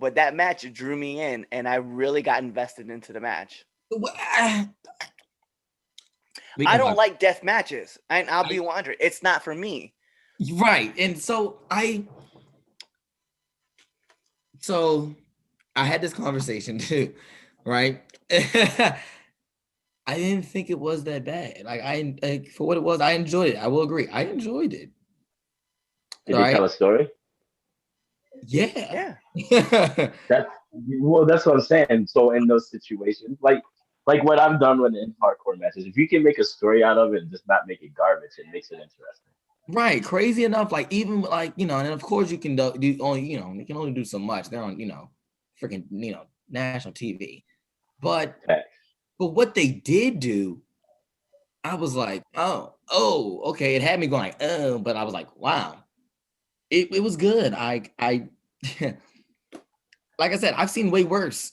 but that match drew me in, and I really got invested into the match. I don't like death matches, and I'll be 100. It's not for me. Right, and so I had this conversation too, right? I didn't think it was that bad. Like for what it was, I enjoyed it. I will agree, I enjoyed it. Did they tell a story? Yeah. That's what I'm saying. So in those situations, like what I've done in hardcore matches, if you can make a story out of it and just not make it garbage, it makes it interesting. Right, crazy enough. Like even like and of course you can do only you can only do so much. They're on freaking national TV, but what they did do, I was like, oh, okay. It had me going like, oh, but I was like, wow. It was good. I like I said, I've seen way worse.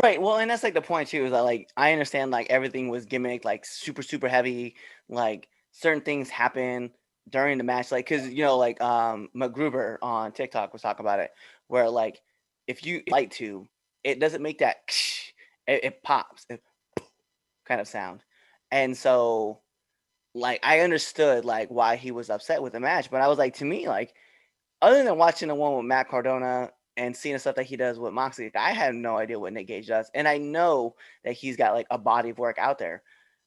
Right. Well, and that's like the point too, is that like I understand like everything was gimmick, like super, super heavy, like certain things happen during the match, like because like McGruber on TikTok was talking about it, where like if you light tube, it doesn't make that it pops kind of sound. And so like I understood like why he was upset with the match, but I was like, to me, like other than watching the one with Matt Cardona and seeing the stuff that he does with Moxley, like, I have no idea what Nick Gage does, and I know that he's got like a body of work out there.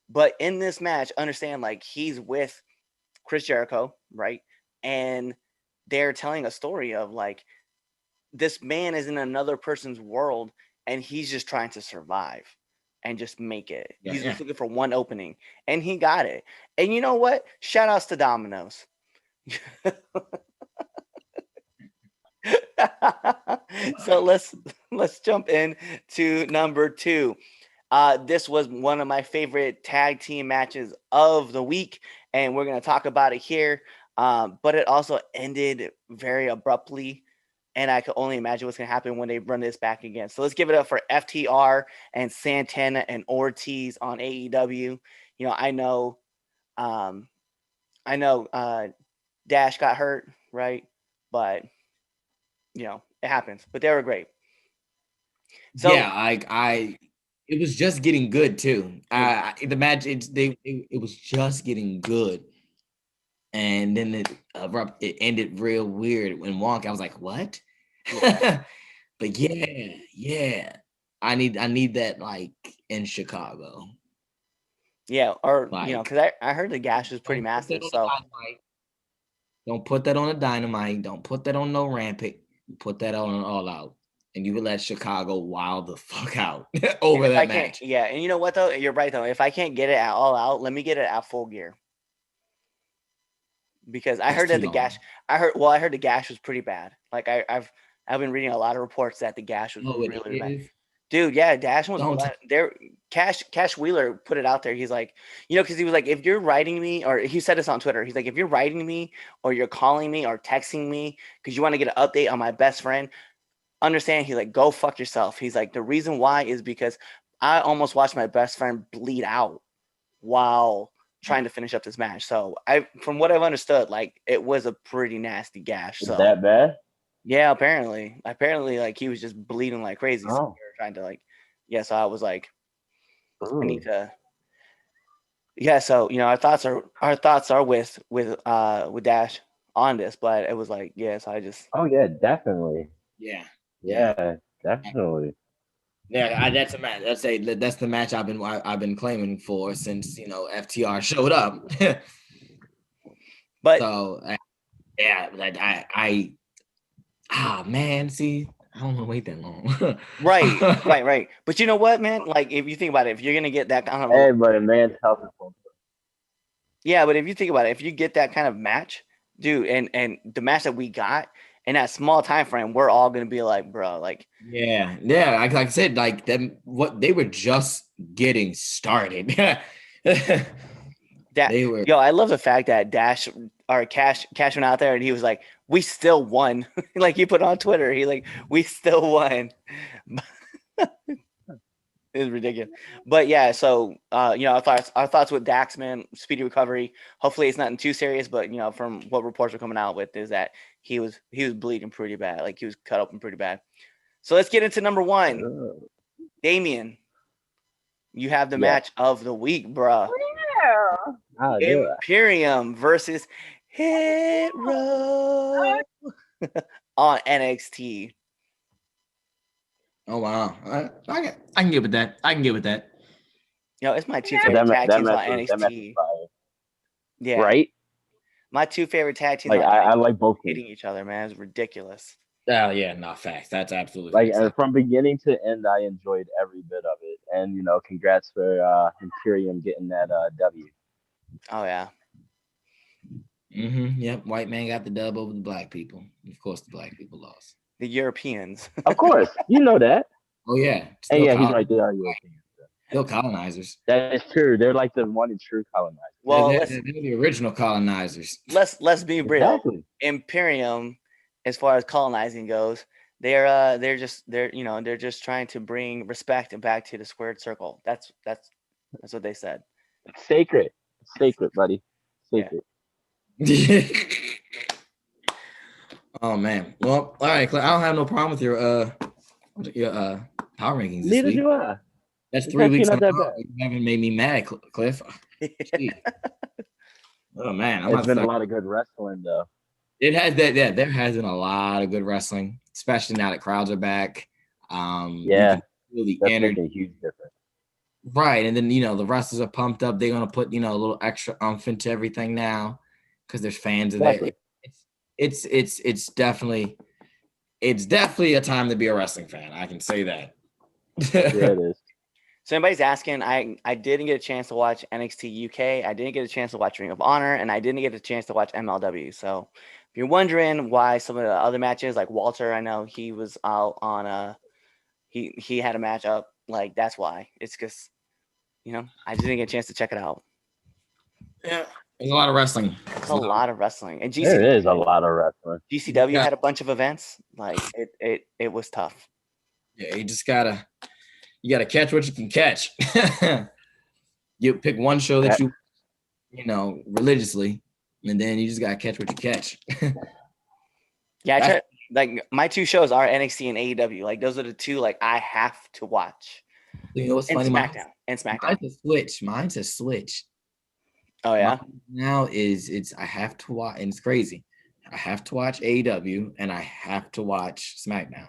But in this match, understand like he's with Chris Jericho, right? And they're telling a story of like this man is in another person's world, and he's just trying to survive and just make it. He's just looking for one opening, and he got it. And you know what? Shout outs to Domino's. So let's jump in to number 2. This was one of my favorite tag team matches of the week, and we're going to talk about it here. But it also ended very abruptly, and I could only imagine what's going to happen when they run this back again. So let's give it up for FTR and Santana and Ortiz on AEW. I know Dash got hurt, right? But it happens. But they were great. So yeah, it was just getting good too. The match it was just getting good, and then it ended real weird when wonk. I was like, what? Yeah. But yeah, I need that like in Chicago. Yeah, or because I heard the Gash was pretty massive. So don't put that on a Dynamite. Don't put that on no Rampage. Put that on an All Out. And you would let Chicago wild the fuck out over that match. Yeah, and you know what though? You're right though. If I can't get it at All Out, let me get it at Full Gear. Because I heard that the Gash, I heard the Gash was pretty bad. Like I've been reading a lot of reports that the Gash was really bad. Dude, yeah, Dash was Don't. there. Cash Wheeler put it out there. He's like, because he was like, if you're writing me, or he said this on Twitter. He's like, if you're writing me, or you're calling me, or texting me because you want to get an update on my best friend, understand. He's like, go fuck yourself. He's like, the reason why is because I almost watched my best friend bleed out while trying to finish up this match. So from what I've understood, like it was a pretty nasty gash. Is So that bad? yeah, apparently, like he was just bleeding like crazy. So we Oh. were trying to so I was like, I need Ooh. to. Yeah, so our thoughts are with Dash on this, but it was like, yes, I just Oh yeah, definitely. Yeah. Yeah, definitely. Yeah, that's a match. That's the match I've been claiming for since FTR showed up. but So yeah, like man, see, I don't want to wait that long. right. But you know what, man? Like if you think about it, if you're gonna get that kind of Hey, but a man's health is important. yeah, but if you think about it, if you get that kind of match, dude, and the match that we got in that small time frame, we're all gonna be like, bro, like yeah. Like I said, like them, what they were just getting started. They were. I love the fact that Cash went out there and he was like, we still won. Like he put on Twitter, he like, we still won. It was ridiculous. But yeah, so our thoughts with Dax, man, speedy recovery. Hopefully it's nothing too serious, but from what reports are coming out with is that he was bleeding pretty bad. Like he was cut open pretty bad. So let's get into number 1. Damien, you have the match of the week, bruh. Oh, yeah. Imperium versus Hit Row on NXT. Oh wow, I can get with that. It's my two favorite tag teams on NXT. Yeah, right. My two favorite tag teams. Like I like both hitting each other, man. It's ridiculous. Oh yeah, not facts. That's absolutely like from beginning to end, I enjoyed every bit of it. And congrats for Imperium getting that W. Oh yeah. Yep. White man got the dub over the black people. Of course, the black people lost. The Europeans. Of course, you know that. Oh yeah. And yeah, he's right. They are Europeans. Still colonizers. That is true. They're like the one and true colonizers. Well, they're the original colonizers. Let's be real. Exactly. Imperium, as far as colonizing goes, they're just trying to bring respect back to the squared circle. That's what they said. It's sacred. It's sacred, buddy. Sacred. Yeah. Oh man. Well, all right, Cliff, I don't have no problem with your power rankings. Neither do I. That's 3 weeks. Not that bad. You haven't made me mad, Cliff. Oh man, it's been a lot of good wrestling though. It has that. Yeah, there has been a lot of good wrestling, especially now that crowds are back. Yeah, really that's energy. making a huge difference. Right, and then the wrestlers are pumped up. They're gonna put a little extra umph into everything now because there's fans of that. It's definitely a time to be a wrestling fan. I can say that. Yeah, it is. So anybody's asking, I didn't get a chance to watch NXT UK. I didn't get a chance to watch Ring of Honor, and I didn't get a chance to watch MLW. So if you're wondering why some of the other matches, like Walter, I know he was out on he had a match up. Like that's why. It's because I just didn't get a chance to check it out. Yeah, there's a lot of wrestling. It's a lot of wrestling, and there is a lot of wrestling. GCW had a bunch of events. Like it was tough. Yeah, you just gotta catch what you can catch. You pick one show that you religiously, and then you just gotta catch what you catch. Yeah, like my two shows are NXT and AEW. Like those are the two like I have to watch. You know what's funny? SmackDown. Mine's a switch. Oh yeah. Now it's I have to watch, and it's crazy. I have to watch AEW and I have to watch SmackDown.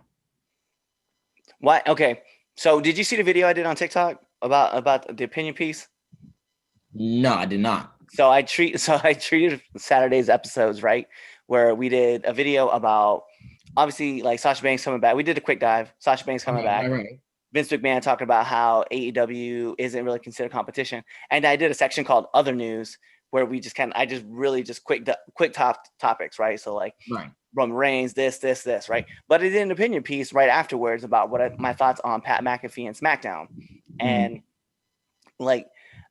What? Okay. So did you see the video I did on TikTok about the opinion piece? No, I did not. So I treated Saturday's episodes, right, where we did a video about obviously like Sasha Banks coming back. We did a quick dive. Sasha Banks coming back. Right. Vince McMahon talking about how AEW isn't really considered competition, and I did a section called Other News where we just quick topics, right? So like Roman Reigns, this, right? But I did an opinion piece right afterwards about my thoughts on Pat McAfee and SmackDown. And like,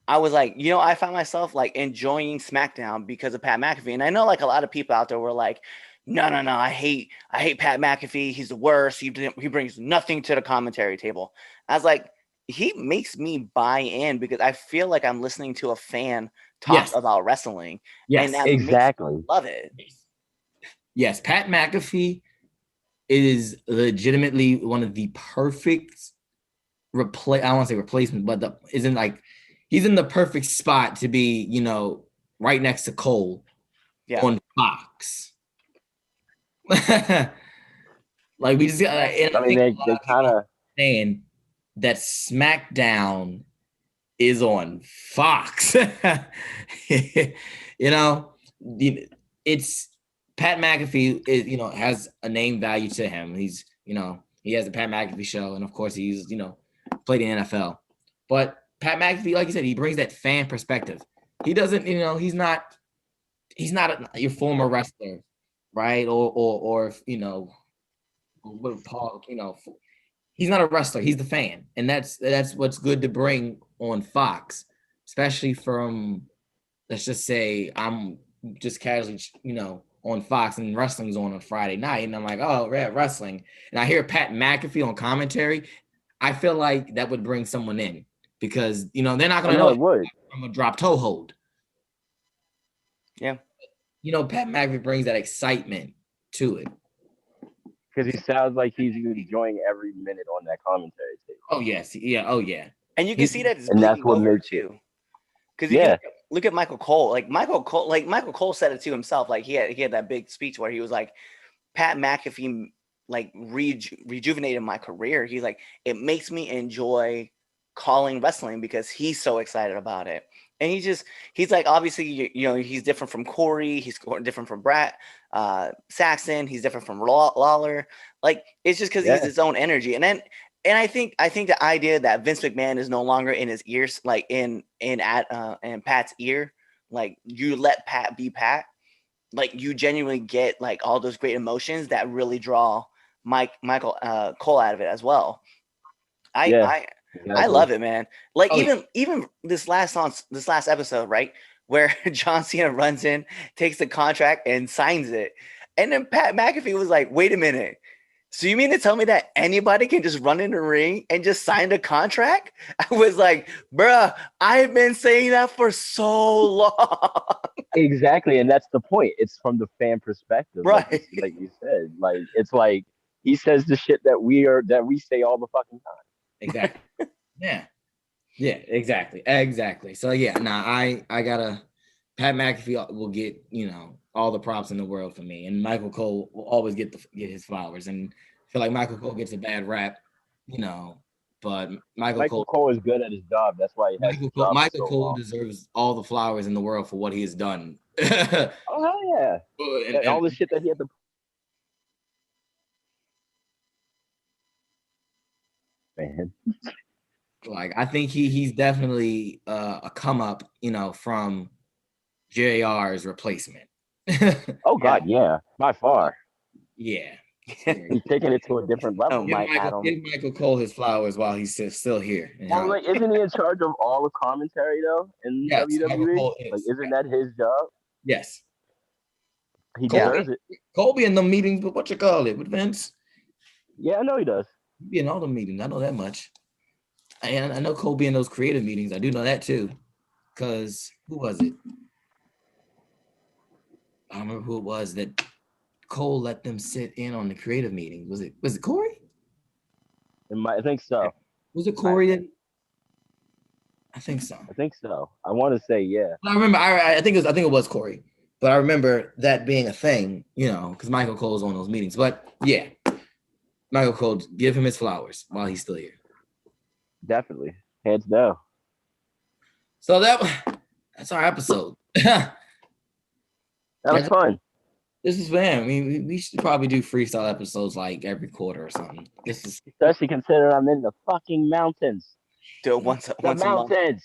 I was like, I found myself like enjoying SmackDown because of Pat McAfee. And I know like a lot of people out there were like, no, I hate Pat McAfee. He's the worst. He brings nothing to the commentary table. I was like, he makes me buy in because I feel like I'm listening to a fan talk about wrestling. Yes, and that exactly. makes me love it. Yes, Pat McAfee is legitimately one of the perfect I don't want to say replacement, but he's in the perfect spot to be, right next to Cole on Fox. Like we just, and I mean, they kind of saying that SmackDown is on Fox. It's Pat McAfee is, has a name value to him. He's, he has the Pat McAfee show, and of course he's, played in NFL. But Pat McAfee, like you said, he brings that fan perspective. He doesn't, he's not your former wrestler, right? Or with Paul, he's not a wrestler. He's the fan, and that's what's good to bring on Fox, especially from, let's just say I'm just casually, on Fox and wrestling's on Friday night, and I'm like, oh, wrestling, and I hear Pat McAfee on commentary. I feel like that would bring someone in because they're not going to know it would. I'm gonna drop toe hold. Yeah, Pat McAfee brings that excitement to it because he sounds like he's enjoying every minute on that commentary table. Oh yes, yeah, oh yeah, and you can see that it's and that's what over makes too. Because you look at Michael Cole. Like Michael Cole said it to himself. Like he had that big speech where he was like, Pat McAfee like rejuvenated my career. He's like, it makes me enjoy calling wrestling because he's so excited about it. And he's like, obviously, he's different from Corey. He's different from Brett Saxon. He's different from Lawler. Like, it's just because he's his own energy. And I think the idea that Vince McMahon is no longer in his ears, like in Pat's ear, like you let Pat be Pat, like you genuinely get like all those great emotions that really draw Michael Cole out of it as well. I love it, man. Like even this last episode, right, where John Cena runs in, takes the contract and signs it, and then Pat McAfee was like, "Wait a minute, so you mean to tell me that anybody can just run in the ring and just sign the contract?" I was like, "Bruh, I've been saying that for so long." Exactly, and that's the point. It's from the fan perspective, right? Like you said, like it's like he says the shit that we say all the fucking time. Exactly. Yeah, exactly. So yeah, I gotta, Pat McAfee will get all the props in the world for me, and Michael Cole will always get his flowers. And I feel like Michael Cole gets a bad rap, but Michael Cole is good at his job. That's why Michael Cole deserves all the flowers in the world for what he has done. Oh hell yeah! And all the shit that he had to. Man. Like, I think he's definitely a come up, from JR's replacement. Oh God, yeah, by far. Yeah, he's taking it to a different level. Give Michael Cole his flowers while he's still here. Well, like, isn't he in charge of all the commentary though in WWE? Like, isn't that his job? Yes, he deserves it. Cole be in the meetings, but what you call it with Vince? Yeah, I know he does. He be in all the meetings. I know that much. And I know Cole be in those creative meetings. I do know that too. Because who was it? I don't remember who it was that Cole let them sit in on the creative meeting. Was it Corey? I think so. Was it Corey? I think so. I want to say yeah. I remember. I think it was Corey. But I remember that being a thing, because Michael Cole's on those meetings. But yeah, Michael Cole, give him his flowers while he's still here. Definitely, hands down. So that's our episode. That was fun. This is fun. I mean, we should probably do freestyle episodes like every quarter or something. Especially considering I'm in the fucking mountains. Do it once a mountains.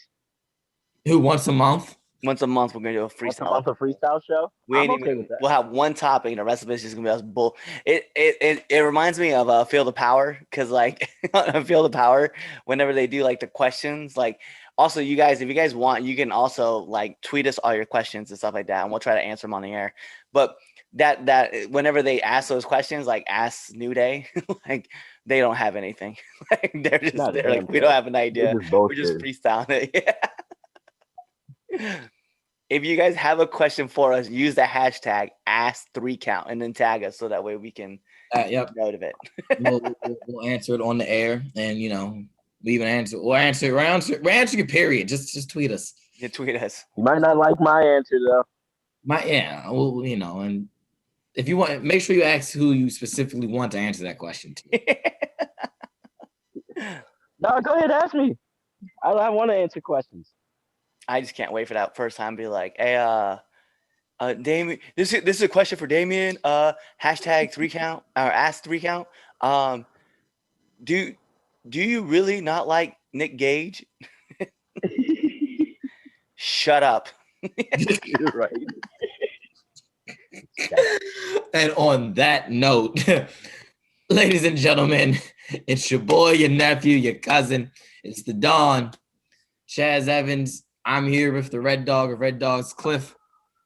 Who, once a month? Once a month, we're gonna do a Once a freestyle. month, a freestyle show. We I'm ain't okay even, with that. we'll have one topic, and the rest of it's just gonna be us bull. It reminds me of Feel the Power, because like on Feel the Power, whenever they do like the questions, like also you guys, if you guys want, you can also like tweet us all your questions and stuff like that, and we'll try to answer them on the air. But that whenever they ask those questions, like ask New Day, like they don't have anything. Like they're Not a like, damn we don't thing. have an They're idea. just We're just bullshit. freestyling it. Yeah. If you guys have a question for us, use the hashtag #3count and then tag us so that way we can Yep. note of it. We'll answer it on the air, and we even we'll answer your period. Just tweet us. You tweet us. You might not like my answer though. And if you want, make sure you ask who you specifically want to answer that question to. No, go ahead, ask me. I want to answer questions. I just can't wait for that first time. Be like, hey, Damien, this is a question for Damien. #3count or #3count. Do you really not like Nick Gage? Shut up. You're right. And on that note, ladies and gentlemen, it's your boy, your nephew, your cousin. It's the Don, Chaz Evans. I'm here with the Red Dog of Red Dogs, Cliff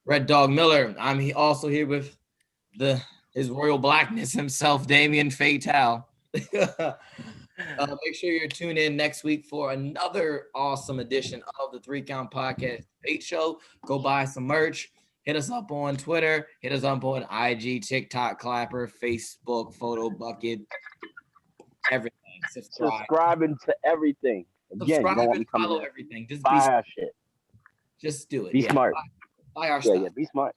Red Dog Miller. I'm also here with his royal blackness himself, Damien Fatal. Make sure you're tuned in next week for another awesome edition of the 3Count Podcast 8 Show. Go buy some merch. Hit us up on Twitter. Hit us up on IG, TikTok, Clapper, Facebook, Photo Bucket, everything. Subscribing to everything. Again, you don't want me coming follow in. everything. Just buy our shit. Just do it. Be smart. Buy our stuff. Yeah, be smart.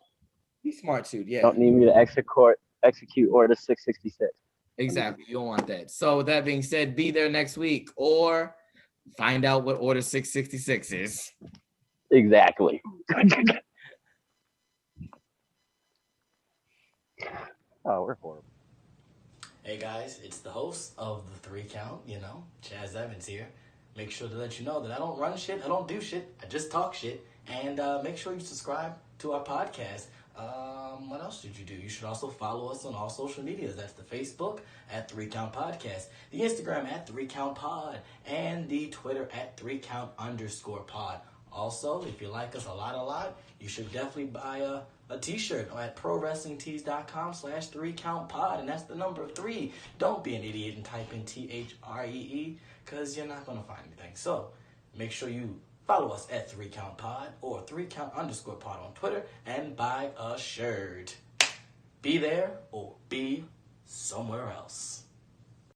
Be smart too. Yeah. Don't need me to execute order 666. Exactly. You don't want that. So with that being said, be there next week or find out what order 666 is. Exactly. Oh, we're horrible. Hey guys, it's the host of the 3Count, Chaz Evans here. Make sure to let you know that I don't run shit, I don't do shit, I just talk shit. And make sure you subscribe to our podcast. What else did you do? You should also follow us on all social medias. That's the Facebook @3Count Podcast, the Instagram @3CountPod, and the Twitter @3Count_pod. Also, if you like us a lot, you should definitely buy a t-shirt at prowrestlingtees.com/3countpod, and that's the number 3. Don't be an idiot and type in THREE, because you're not going to find anything. So make sure you follow us at 3CountPod or 3Count_pod on Twitter and buy a shirt. Be there or be somewhere else.